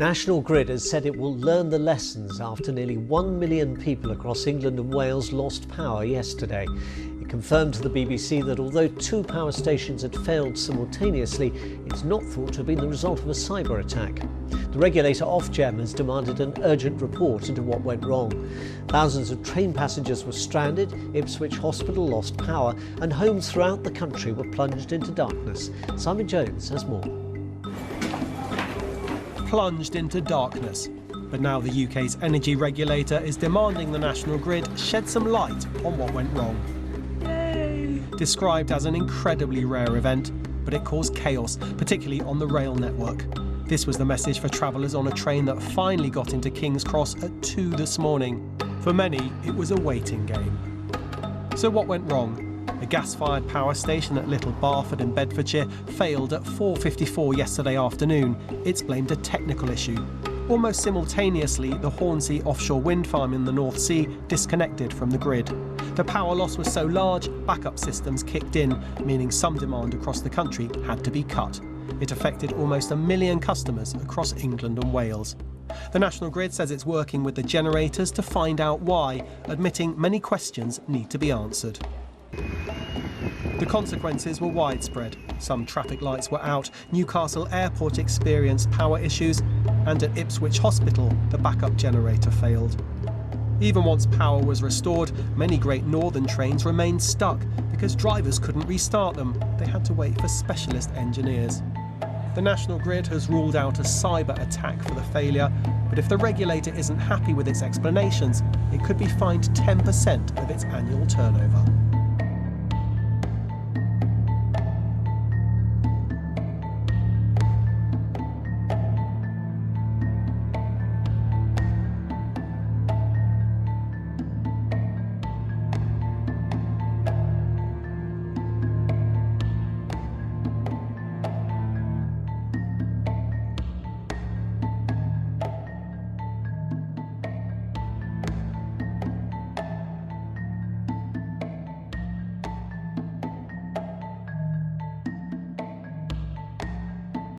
National Grid has said it will learn the lessons after nearly 1 million people across England and Wales lost power yesterday. It confirmed to the BBC that although 2 power stations had failed simultaneously, it's not thought to have been the result of a cyber attack. The regulator Ofgem has demanded an urgent report into what went wrong. Thousands of train passengers were stranded, Ipswich Hospital lost power, and homes throughout the country were plunged into darkness. Simon Jones has more. Plunged into darkness. But now the UK's energy regulator is demanding the National Grid shed some light on what went wrong. Yay! Described as an incredibly rare event, but it caused chaos, particularly on the rail network. This was the message for travellers on a train that finally got into King's Cross at 2 this morning. For many, it was a waiting game. So what went wrong? A gas-fired power station at Little Barford in Bedfordshire failed at 4:54 yesterday afternoon. It's blamed a technical issue. Almost simultaneously, the Hornsea offshore wind farm in the North Sea disconnected from the grid. The power loss was so large, backup systems kicked in, meaning some demand across the country had to be cut. It affected almost 1 million customers across England and Wales. The National Grid says it's working with the generators to find out why, admitting many questions need to be answered. The consequences were widespread. Some traffic lights were out, Newcastle Airport experienced power issues, and at Ipswich Hospital, the backup generator failed. Even once power was restored, many Great Northern trains remained stuck because drivers couldn't restart them. They had to wait for specialist engineers. The National Grid has ruled out a cyber attack for the failure, but if the regulator isn't happy with its explanations, it could be fined 10% of its annual turnover.